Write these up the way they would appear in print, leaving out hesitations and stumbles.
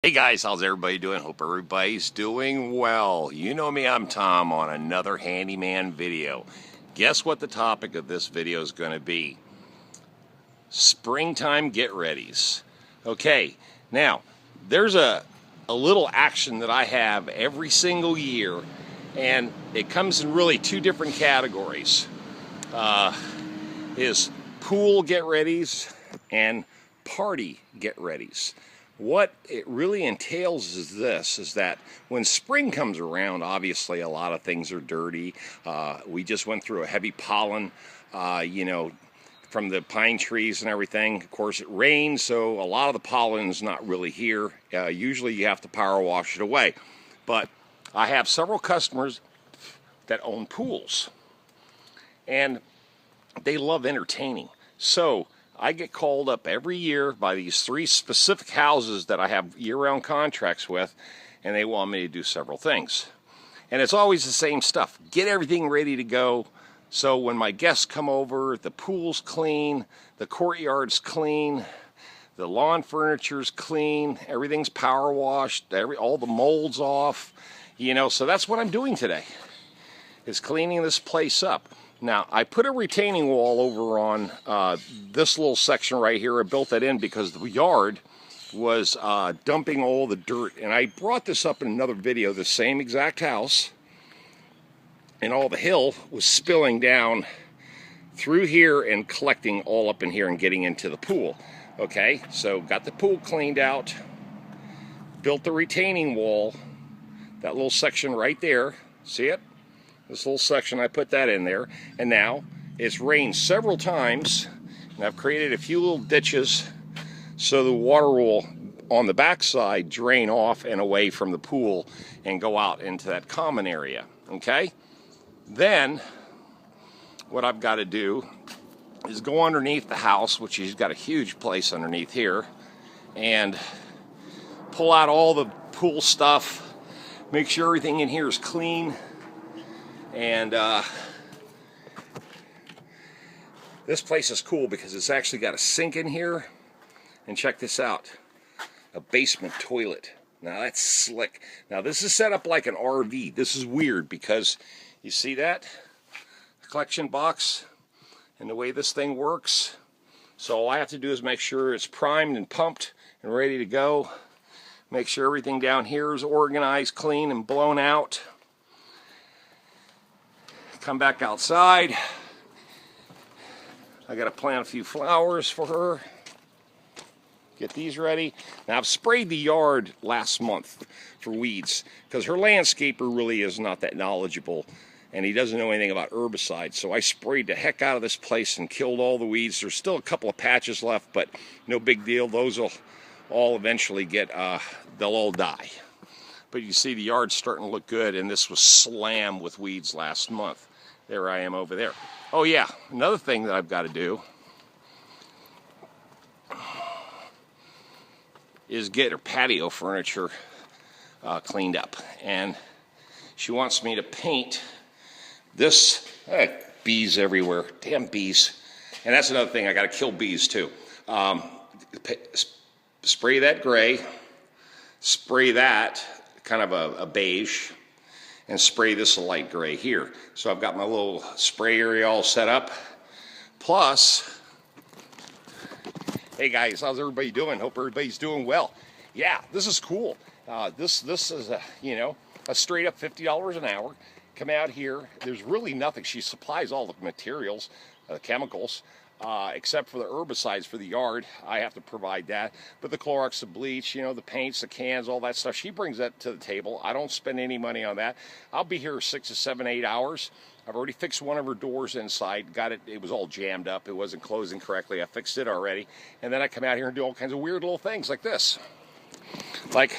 Hey guys, how's everybody doing? Hope everybody's doing well. You know me, I'm Tom on another handyman video. Guess what the topic of this video is going to be? Springtime get-readies. Okay, now there's a little action that I have every single year, and it comes in really two different categories. Is pool get-readies and party get-readies. What it really entails is that when spring comes around, obviously a lot of things are dirty. We just went through a heavy pollen, from the pine trees and everything. Of course, it rains, so a lot of the pollen is not really here. Usually you have to power wash it away. But I have several customers that own pools, and they love entertaining. So I get called up every year by these three specific houses that I have year-round contracts with, and they want me to do several things. And it's always the same stuff. Get everything ready to go, so when my guests come over, the pool's clean, the courtyard's clean, the lawn furniture's clean, everything's power washed, all the mold's off. So that's what I'm doing today, is cleaning this place up. Now, I put a retaining wall over on this little section right here. I built that in because the yard was dumping all the dirt. And I brought this up in another video, the same exact house. And all the hill was spilling down through here and collecting all up in here and getting into the pool. Okay, so got the pool cleaned out, built the retaining wall, that little section right there. See it? This little section, I put that in there, and now it's rained several times, and I've created a few little ditches so the water will, on the backside, drain off and away from the pool and go out into that common area, okay? Then, what I've got to do is go underneath the house, which has got a huge place underneath here, and pull out all the pool stuff, make sure everything in here is clean. And this place is cool because it's actually got a sink in here. And check this out, a basement toilet. Now that's slick. Now this is set up like an RV. This is weird because you see that? The collection box and the way this thing works. So all I have to do is make sure it's primed and pumped and ready to go. Make sure everything down here is organized, clean, and blown out. Come back outside. I got to plant a few flowers for her. Get these ready. Now I've sprayed the yard last month for weeds because her landscaper really is not that knowledgeable and he doesn't know anything about herbicides. So I sprayed the heck out of this place and killed all the weeds. There's still a couple of patches left, but no big deal. Those will all eventually they'll all die. But you see the yard's starting to look good, and this was slammed with weeds last month. There I am over there. Oh yeah, another thing that I've got to do is get her patio furniture cleaned up. And she wants me to paint this. Bees everywhere, damn bees. And that's another thing, I got to kill bees too. Spray that gray, spray that kind of a beige, and spray this a light gray here. So I've got my little spray area all set up. Plus, hey guys, how's everybody doing? Hope everybody's doing well. Yeah, this is cool. This is a straight up $50 an hour. Come out here. There's really nothing. She supplies all the materials, chemicals. Except for the herbicides for the yard. I have to provide that. But the Clorox, the bleach, the paints, the cans, all that stuff, she brings that to the table. I don't spend any money on that. I'll be here 6 to 7, 8 hours. I've already fixed one of her doors inside. Got it. It was all jammed up. It wasn't closing correctly. I fixed it already. And then I come out here and do all kinds of weird little things like this. Like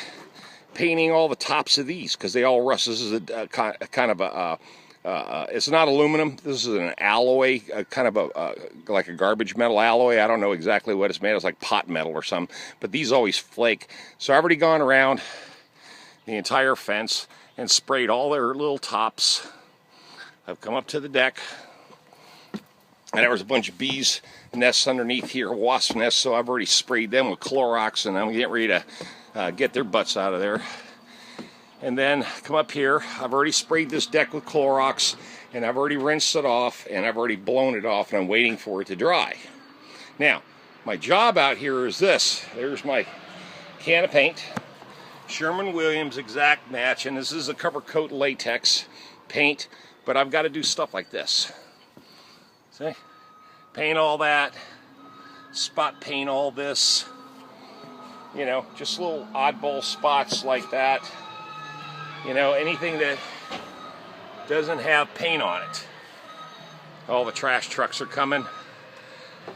painting all the tops of these because they all rust. This is a kind of a... it's not aluminum. This is an alloy, kind of like a garbage metal alloy. I don't know exactly what it's made. It's like pot metal or something. But these always flake. So I've already gone around the entire fence and sprayed all their little tops. I've come up to the deck. And there was a bunch of bees nests underneath here, wasp nests. So I've already sprayed them with Clorox. And I'm getting ready to get their butts out of there. And then come up here. I've already sprayed this deck with Clorox, and I've already rinsed it off, and I've already blown it off, and I'm waiting for it to dry. Now, my job out here is this. There's my can of paint. Sherwin-Williams exact match, and this is a cover coat latex paint, but I've got to do stuff like this. See? Paint all that, spot paint all this, you know, just little oddball spots like that. You know, anything that doesn't have paint on it. All the trash trucks are coming.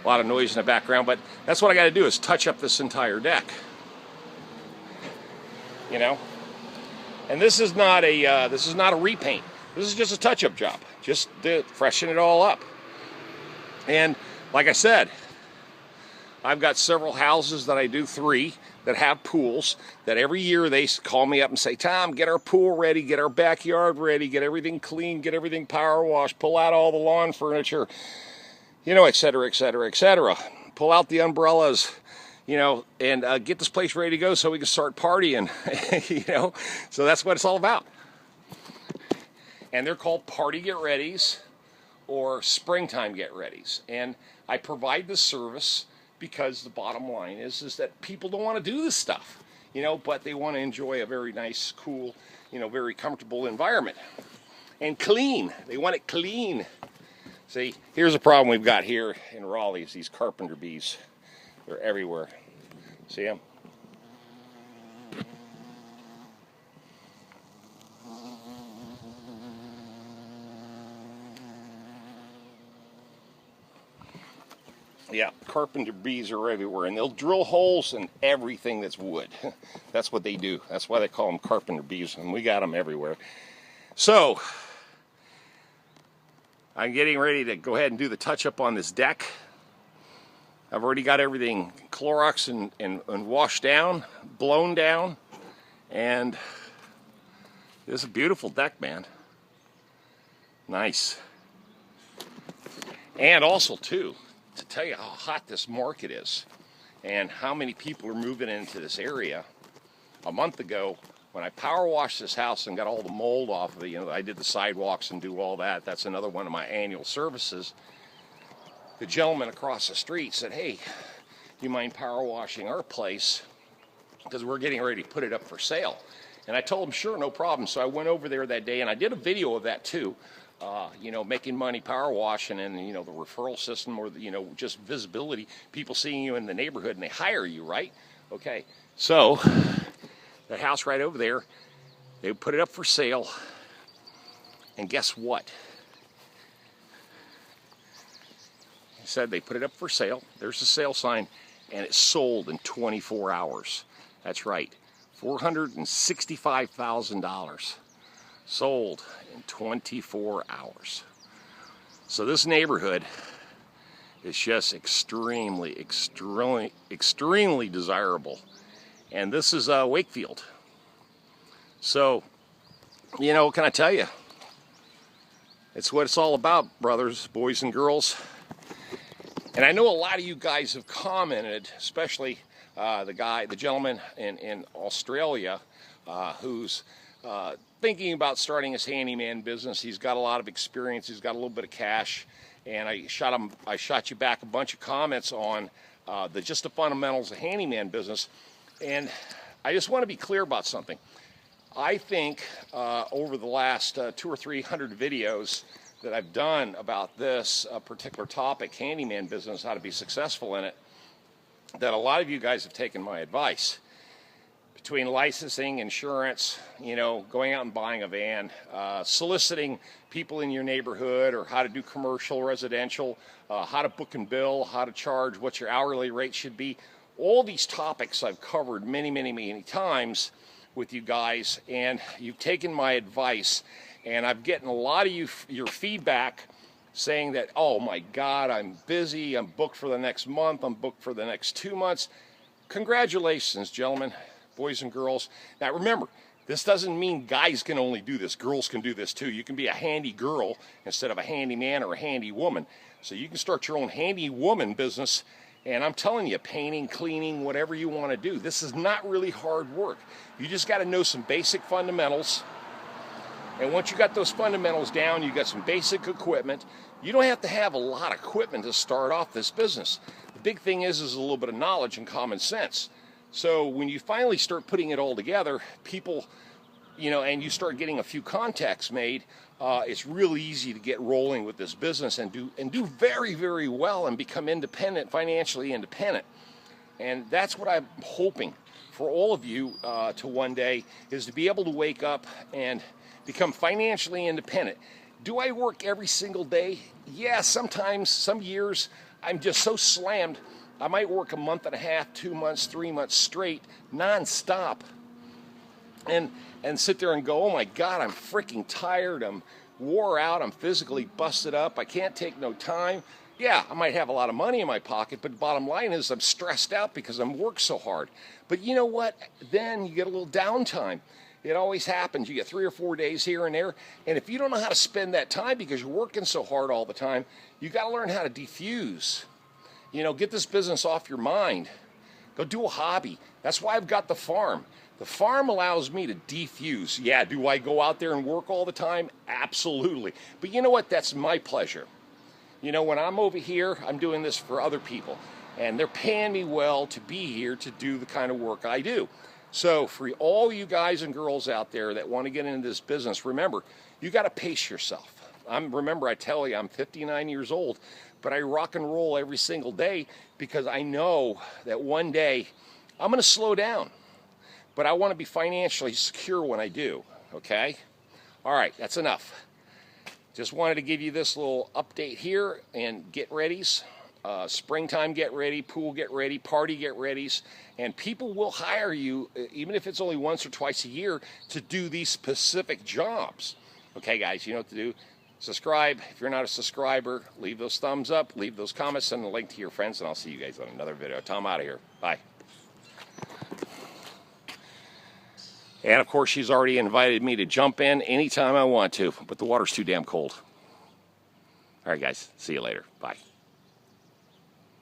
A lot of noise in the background, but that's what I got to do, is touch up this entire deck. You know, and this is not a repaint. This is just a touch-up job, just to freshen it all up. And like I said, I've got several houses that I do, 3 that have pools, that every year they call me up and say, Tom, get our pool ready, get our backyard ready, get everything clean, get everything power washed, pull out all the lawn furniture, you know, etc., etc., etc. Pull out the umbrellas, you know, and get this place ready to go so we can start partying, you know. So that's what it's all about. And they're called party get-readies or springtime get-readies. And I provide this service because the bottom line is that people don't want to do this stuff, you know, but they want to enjoy a very nice, cool, you know, very comfortable environment. And clean. They want it clean. See, here's a problem we've got here in Raleigh, is these carpenter bees. They're everywhere. See them? Yeah, carpenter bees are everywhere, and they'll drill holes in everything that's wood. That's what they do. That's why they call them carpenter bees, and we got them everywhere. So, I'm getting ready to go ahead and do the touch-up on this deck. I've already got everything Clorox and washed down, blown down, and this is a beautiful deck, man. Nice. And also, too, to tell you how hot this market is and how many people are moving into this area. A month ago, when I power washed this house and got all the mold off of it, you know, I did the sidewalks and do all that. That's another one of my annual services. The gentleman across the street said, hey, do you mind power washing our place? Because we're getting ready to put it up for sale. And I told him, sure, no problem. So I went over there that day, and I did a video of that too. You know, making money power washing, and, you know, the referral system, or, you know, just visibility, people seeing you in the neighborhood and they hire you, right? Okay, so that house right over there, they put it up for sale, and guess what? He said they put it up for sale. There's the sale sign, and it sold in 24 hours. That's right, $465,000 sold in 24 hours. So this neighborhood is just extremely desirable. And this is Wakefield. So, you know, what can I tell you? It's what it's all about, brothers, boys, and girls. And I know a lot of you guys have commented, especially the gentleman in Australia who's thinking about starting his handyman business. He's got a lot of experience. He's got a little bit of cash, and I shot you back a bunch of comments on just the fundamentals of handyman business. And I just want to be clear about something. I think over the last 200 or 300 videos that I've done about this particular topic, handyman business, how to be successful in it, that a lot of you guys have taken my advice. Between licensing, insurance, you know, going out and buying a van, soliciting people in your neighborhood, or how to do commercial, residential, how to book and bill, how to charge, what your hourly rate should be. All these topics I've covered many times with you guys, and you've taken my advice, and I've gotten a lot of your feedback saying that, oh my God, I'm busy, I'm booked for the next month, I'm booked for the next 2 months. Congratulations, gentlemen, boys and girls. Now remember, this doesn't mean guys can only do this. Girls can do this too. You can be a handy girl instead of a handy man or a handy woman. So you can start your own handy woman business And I'm telling you, painting, cleaning, whatever you want to do, this is not really hard work. You just got to know some basic fundamentals. And once you got those fundamentals down, you got some basic equipment. You don't have to have a lot of equipment to start off this business. The big thing is a little bit of knowledge and common sense. So when you finally start putting it all together, people, you know, and you start getting a few contacts made, it's really easy to get rolling with this business and do very, very well and become independent, financially independent. And that's what I'm hoping for all of you to one day, is to be able to wake up and become financially independent. Do I work every single day? Yeah, sometimes, some years, I'm just so slammed, I might work a month and a half, 2 months, 3 months straight, non-stop. And sit there and go, oh my God, I'm freaking tired, I'm wore out, I'm physically busted up, I can't take no time. Yeah, I might have a lot of money in my pocket, but the bottom line is I'm stressed out because I'm worked so hard. But you know what? Then you get a little downtime. It always happens. You get 3 or 4 days here and there. And if you don't know how to spend that time because you're working so hard all the time, you got to learn how to defuse. You know, get this business off your mind. Go do a hobby. That's why I've got the farm. The farm allows me to defuse. Yeah, do I go out there and work all the time? Absolutely. But you know what? That's my pleasure. You know, when I'm over here, I'm doing this for other people. And they're paying me well to be here to do the kind of work I do. So for all you guys and girls out there that want to get into this business, remember, you got to pace yourself. Remember, I tell you, I'm 59 years old, but I rock and roll every single day because I know that one day I'm going to slow down. But I want to be financially secure when I do, okay? All right, that's enough. Just wanted to give you this little update here and get readies. Springtime get ready, pool get ready, party get readies, and people will hire you, even if it's only once or twice a year, to do these specific jobs. Okay, guys, you know what to do. Subscribe. If you're not a subscriber, leave those thumbs up, leave those comments, send a link to your friends, and I'll see you guys on another video. Tom out of here. Bye. And of course, she's already invited me to jump in anytime I want to, but the water's too damn cold. All right, guys, see you later. Bye.